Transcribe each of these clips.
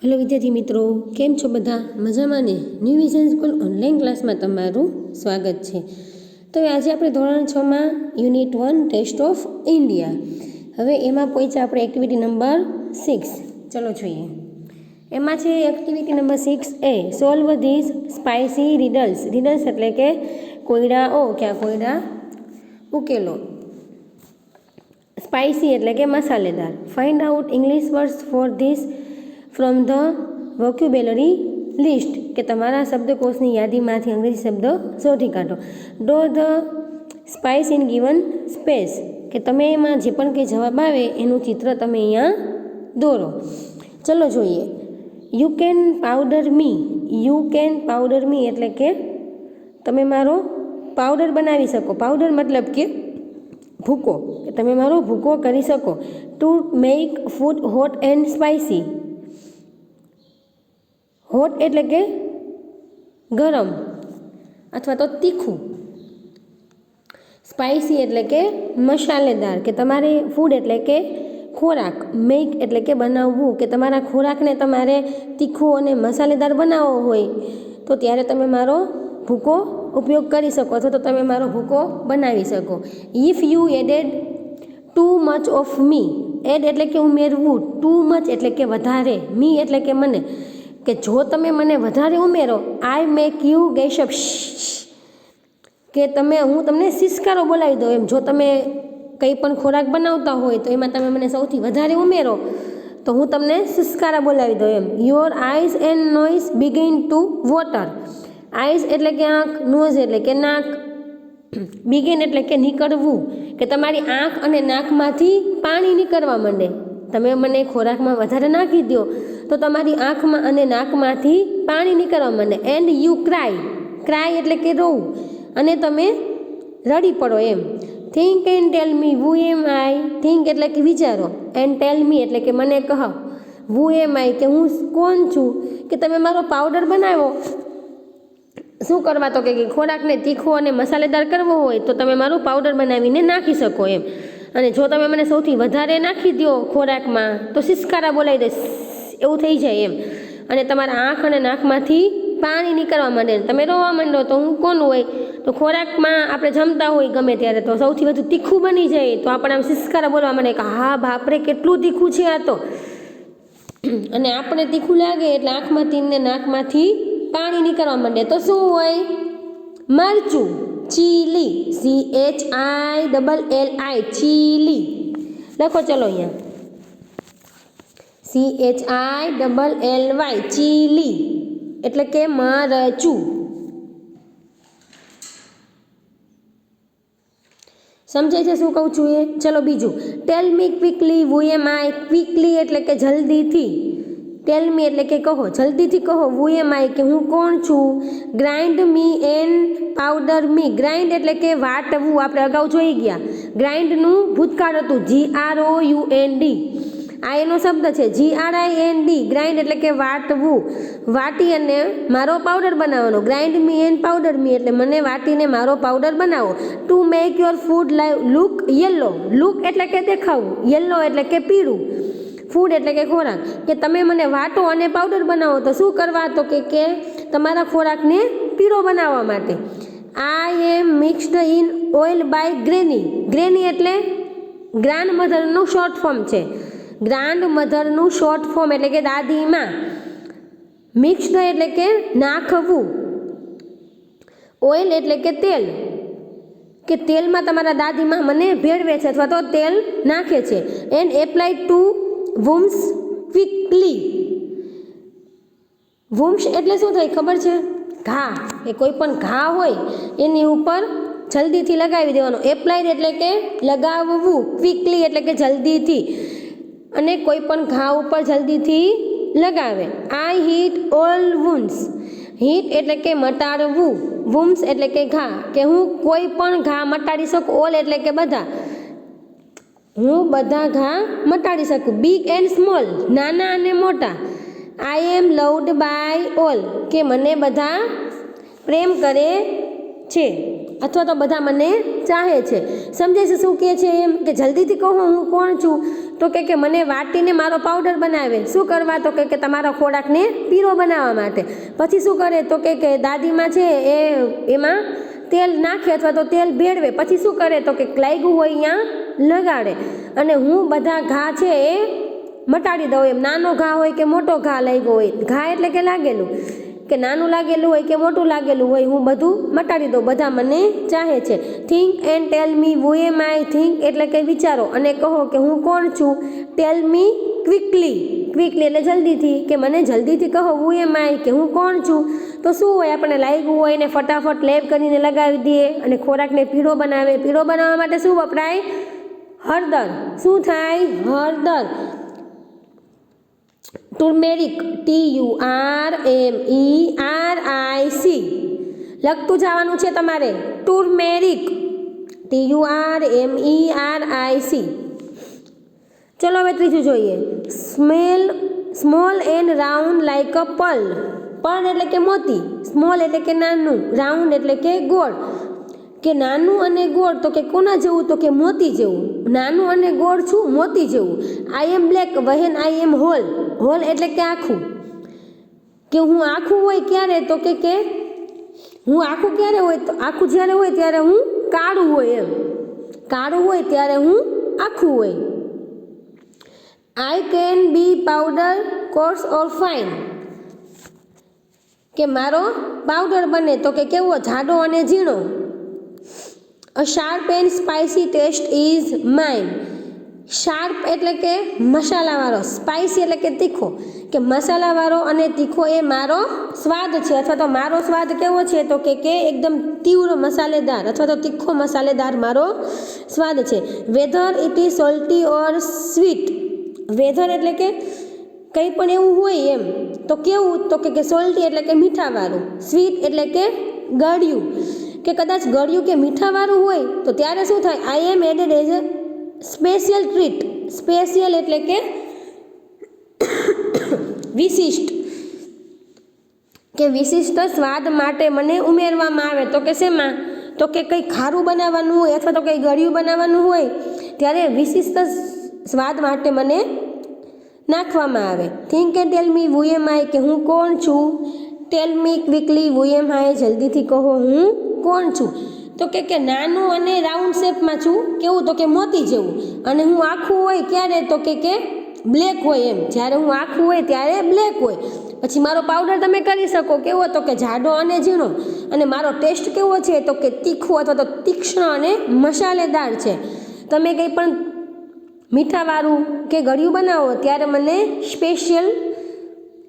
Hello વિદ્યાર્થી મિત્રો, કેમ છો બધા? મજામાં ને? ન્યૂ વિઝન સ્કૂલ ઓનલાઈન ક્લાસમાં તમારું સ્વાગત છે. તો આજે આપણે ધોરણ 6માં યુનિટ 1 ટેસ્ટ ઓફ ઇન્ડિયા. હવે એમાં પહોંચ્યા આપણે એક્ટિવિટી નંબર 6. ચલો જોઈએ. એમાં છે activity number 6A, solve this spicy riddles. Riddles એટલે કે કોયડાઓ કે આ કોયડા ઉકેલો. સ્પાઇસી એટલે કે મસાલેદાર. Find out English words for this from the vocabulary list, કે તમારા શબ્દકોશની યાદીમાંથી અંગ્રેજી શબ્દ શોધી કાઢો. Draw the spice in given space, કે તમે એમાં જે પણ કંઈ જવાબ આવે એનું ચિત્ર તમે અહીંયા દોરો. ચલો જોઈએ. You can powder me. You can powder me એટલે કે તમે મારો પાવડર બનાવી શકો. પાવડર મતલબ કે ભૂકો, કે તમે મારો ભૂકો કરી શકો. To make food hot and spicy. Hot એટલે કે ગરમ અથવા તો તીખું. સ્પાઇસી એટલે કે મસાલેદાર, કે તમારે ફૂડ એટલે કે ખોરાક. મેક એટલે કે બનાવવું, કે તમારા ખોરાકને તમારે તીખું અને મસાલેદાર બનાવવો હોય તો ત્યારે તમે મારો ભૂકો ઉપયોગ કરી શકો અથવા તો તમે મારો ભૂકો બનાવી શકો. If you added too much of me. Add એટલે કે ઉમેરવું. ટુ મચ એટલે કે વધારે. મી એટલે કે મને, કે જો તમે મને વધારે ઉમેરો, આઈ મેક યુ ગેશઅપ, કે હું તમને સિસકારો બોલાવી દઉં એમ. જો તમે કંઈ પણ ખોરાક બનાવતા હોય તો એમાં તમે મને સૌથી વધારે ઉમેરો તો હું તમને સિસકારા બોલાવી દઉં એમ. Your eyes and nose begin to water. Eyes એટલે કે આંખ, નોઝ એટલે કે નાક, બિગિન એટલે કે નીકળવું, કે તમારી આંખ અને નાકમાંથી પાણી નીકળવા માંડે. તમે મને ખોરાકમાં વધારે નાખી દો તો તમારી આંખમાં અને નાકમાંથી પાણી નીકળવા માંડે. And you cry. ક્રાય એટલે કે રોવું, અને તમે રડી પડો એમ. Think and tell me who am I. Think એટલે કે વિચારો, એન્ડ ટેલ મી એટલે કે મને કહો. વુ એમ આઈ કે હું કોણ છું, કે તમે મારો પાવડર બનાવો. શું કરવા? તો કે ખોરાકને તીખો અને મસાલેદાર કરવો હોય તો તમે મારું પાવડર બનાવીને નાખી શકો એમ. અને જો તમે મને સૌથી વધારે નાખી દો ખોરાકમાં તો સિસકારા બોલાવી દઈશ, એવું થઈ જાય એમ. અને તમારા આંખ અને નાકમાંથી પાણી નીકળવા માંડે, તમે રોવા માંડો તો હું કોણ હોય? તો ખોરાકમાં આપણે જમતા હોય ગમે ત્યારે તો સૌથી વધુ તીખું બની જાય તો આપણે આમ સિસકારા બોલવા માંડે કે હા બાપરે કેટલું તીખું છે આ તો. અને આપણે તીખું લાગે એટલે આંખમાંથી ને નાકમાંથી પાણી નીકળવા માંડે તો શું હોય? મરચું. ચીલી. CHILLI ચીલી લખો. ચલો અહીંયા CHILLY ચીલી એટલે કે મરચું. સમજાય છે શું કહું છું એ? ચલો બીજું. ટેલ મી ક્વિકલી વુ એમ આઈ. ક્વિકલી એટલે કે જલ્દીથી. ટેલ મી એટલે કે કહો, જલ્દીથી કહો. વુ એમ આઈ કે હું કોણ છું. Grind me and powder me. Grind એટલે કે વાટવું, આપણે અગાઉ જોઈ ગયા. ગ્રાઇન્ડનું ભૂતકાળ હતું GROUND. આ એનો શબ્દ છે GRIND. ગ્રાઇન્ડ એટલે કે વાટવું, વાટી અને મારો પાવડર બનાવવાનો. Grind me and powder me એટલે મને વાટીને મારો પાવડર બનાવો. To make your food look yellow. Look એટલે કે દેખાવું, યલો એટલે કે પીળું. ફૂડ એટલે કે ખોરાક, કે તમે મને વાટો અને પાવડર બનાવો તો શું કરવા? તો કે તમારા ખોરાકને પીળો બનાવવા માટે. આઈ એમ મિક્સ્ડ ઇન ઓઇલ બાય ગ્રેની. ગ્રેની એટલે ગ્રાન્ડ મધરનું શોર્ટ ફોર્મ છે. ગ્રાન્ડ મધરનું શોર્ટ ફોર્મ એટલે કે દાદીમાં. મિક્સ્ડ એટલે કે નાખવું. ઓઇલ એટલે કે તેલ, કે તેલમાં તમારા દાદીમાં મને ભેળવે છે અથવા તો તેલ નાખે છે. And apply to wounds quickly. Wounds એટલે શું થાય ખબર છે? ઘા. એ કોઈ પણ ઘા હોય એની ઉપર જલ્દીથી લગાવી દેવાનો. એપ્લાય એટલે કે લગાવવું. ક્વિકલી એટલે કે જલ્દીથી, અને કોઈ પણ ઘા ઉપર જલ્દીથી લગાવે. આઈ હીટ ઓલ વુન્સ. હીટ એટલે કે મટાડવું. વુમ્સ એટલે કે ઘા, કે હું કોઈ પણ ઘા મટાડી શકું. ઓલ એટલે કે બધા, હું બધા ઘા મટાડી શકું. Big and small. નાના અને મોટા. આઈ એમ લવ્ડ બાય ઓલ. કે મને બધા પ્રેમ કરે છે અથવા તો બધા મને ચાહે છે. સમજે છે શું કહે છે એમ કે જલ્દીથી કહો હું કોણ છું. તો કે મને વાટીને મારો પાવડર બનાવે. શું કરવા? તો કે તમારા ખોરાકને પીળો બનાવવા માટે. પછી શું કરે? તો કે દાદીમાં છે એમાં તેલ નાખે અથવા તો તેલ ભેળવે. પછી શું કરે? તો કે લાગ્યું હોય ત્યાં લગાડે. અને હું બધા ઘા છે એ મટાડી દઉં એમ. નાનો ઘા હોય કે મોટો ઘા લાગ્યો હોય, ઘા એટલે કે લાગેલું, કે નાનું લાગેલું હોય કે મોટું લાગેલું હોય, હું બધું મટાડી દઉં. બધા મને ચાહે છે. Think and tell me who am I. Think એટલે કે વિચારો અને કહો કે હું કોણ છું. ટેલ મી ક્વિકલી. ક્વિકલી એટલે જલ્દીથી, કે મને જલ્દીથી કહો હુ એમ આઈ, કે હું કોણ છું. તો શું હોય? આપણે લાગ્યું હોય ને ફટાફટ લેપ કરીને લગાવી દઈએ અને ખોરાકને પીળો બનાવે. પીળો બનાવવા માટે શું વપરાય? હળદર. શું થાય? હળદર. ટર્મેરિક. TURMERIC લખતું જવાનું છે તમારે. ટર્મેરિક. TURMERIC. ચલો હવે ત્રીજું જોઈએ. Small and round like a Perl. Perl એટલે કે મોતી. સ્મોલ એટલે કે નાનું, રાઉન્ડ એટલે કે ગોળ. કે નાનું અને ગોળ. તો કે કોના જેવું? તો કે મોતી જેવું. નાનું અને ગોળ છું, મોતી જેવું. આઈ એમ બ્લેક વહેન આઈ એમ હોલ. હોલ એટલે કે આખું. કે હું આખું હોય ક્યારે? તો કે હું આખું ક્યારે હોય? તો આખું જ્યારે હોય ત્યારે હું કાળું હોય એમ. કાળું હોય ત્યારે હું આખું હોય. I can be powder, course or fine. કે મારો પાવડર બને. તો કે કેવો? જાડો અને ઝીણો. A sharp and spicy taste is mine. Sharp એટલે કે મસાલાવાળો, સ્પાઇસી એટલે કે તીખો. કે મસાલાવાળો અને તીખો એ મારો સ્વાદ છે. અથવા તો મારો સ્વાદ કેવો છે? તો કે એકદમ તીવ્ર મસાલેદાર અથવા તો તીખો મસાલેદાર મારો સ્વાદ છે. Whether it is salty or sweet. Whether એટલે કે કંઈ પણ એવું હોય એમ. તો કેવું? તો કે સોલ્ટી એટલે કે મીઠાવાળું. સ્વીટ એટલે કે ગળ્યું. કે કદાચ ગળ્યું કે મીઠાવાળું હોય તો ત્યારે શું થાય? I am added as a special treat. Special એટલે કે વિશિષ્ટ. કે વિશિષ્ટ સ્વાદ માટે મને ઉમેરવામાં આવે. તો કે શેમાં? તો કે કંઈ ખારું બનાવવાનું હોય અથવા તો કંઈ ગળ્યું બનાવવાનું હોય ત્યારે વિશિષ્ટ સ્વાદ માટે મને નાખવામાં આવે. Think and tell me who am આઈ. કે હું કોણ છું. ટેલ મી ક્વિકલી હુ એમ આઈ. જલ્દીથી કહો હું કોણ છું. તો કે નાનું અને રાઉન્ડ શેપમાં છું. કેવું? તો કે મોતી જેવું. અને હું આખું હોય ક્યારે? તો કે બ્લેક હોય એમ. જ્યારે હું આખું હોય ત્યારે બ્લેક હોય. પછી મારો પાવડર તમે કરી શકો. કેવો? તો કે જાડો અને ઝીણો. અને મારો ટેસ્ટ કેવો છે? તો કે તીખું અથવા તો તીક્ષ્ણ અને મસાલેદાર છે. તમે કંઈ પણ મીઠાવાળું કે ગળ્યું બનાવો ત્યારે મને સ્પેશિયલ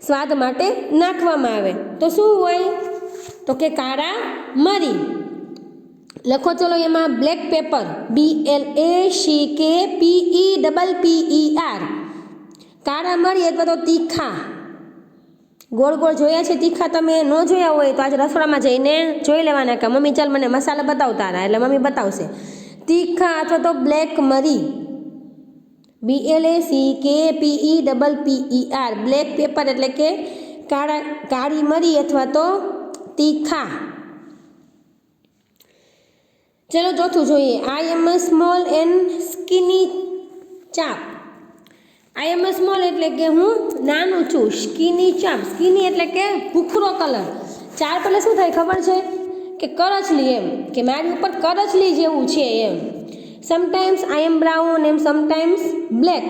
સ્વાદ માટે નાખવામાં આવે. તો શું હોય? તો કે કાળા મરી. લખો ચલો એમાં બ્લેક પેપર. BLACKPEPPER. કાળા મરી અથવા તો તીખા. ગોળ ગોળ જોયા છે તીખા? તમે ન જોયા હોય તો આજે રસોડામાં જઈને જોઈ લેવાના કે મમ્મી ચાલ મને મસાલા બતાવતા હતા. એટલે મમ્મી બતાવશે. તીખા અથવા તો બ્લેક મરી. BLACKPEPPER. બ્લેક પેપર એટલે કે કાળી મરી અથવા તો તીખા. ચલો ચોથું જોઈએ. આઈ એમ અ સ્મોલ એન્ડ સ્કિની ચાપ. આઈ એમ અ સ્મોલ એટલે કે હું નાનું છું. સ્કિની ચાપ. સ્કિની એટલે કે ભૂખરો કલર. ચાપ એટલે શું થાય ખબર છે? કે કરચલી એમ. કે મારી ઉપર કરચલી જેવું છે એમ. Sometimes I am brown am sometimes black.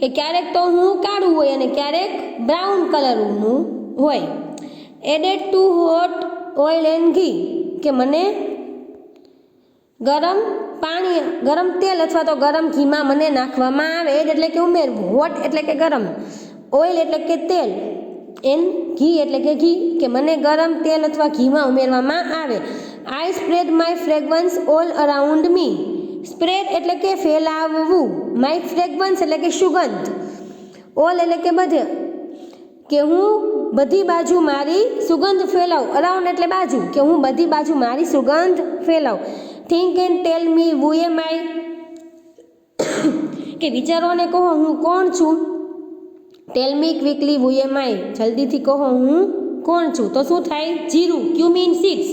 કે ક્યારેક તો હું કાળું હોય અને ક્યારેક બ્રાઉન કલરનું હોય. Added to hot oil and ghee. કે મને ગરમ પાણી, ગરમ તેલ અથવા તો ગરમ ઘીમાં મને નાખવામાં આવે. એડ એટલે કે ઉમેરવું. હોટ એટલે કે ગરમ. ઓઇલ એટલે કે તેલ. એન્ડ ઘી એટલે કે ઘી. કે મને ગરમ તેલ અથવા ઘીમાં ઉમેરવામાં આવે. I spread my fragrance all around me. Spread એટલે કે ફેલાવવું. માય ફ્રેગવન્સ એટલે કે સુગંધ. ઓલ એટલે કે બધે. કે હું બધી બાજુ મારી સુગંધ ફેલાવું. અરાઉન્ડ એટલે બાજુ. કે હું બધી બાજુ મારી સુગંધ ફેલાવું. Think and tell me who am આઈ. કે વિચારો અને કહો હું કોણ છું. ટેલ મી ક્વિકલી હુ એમ આઈ. જલ્દીથી કહો હું કોણ છું. તો શું થાય? જીરું. ક્યુમીન સીડ્સ.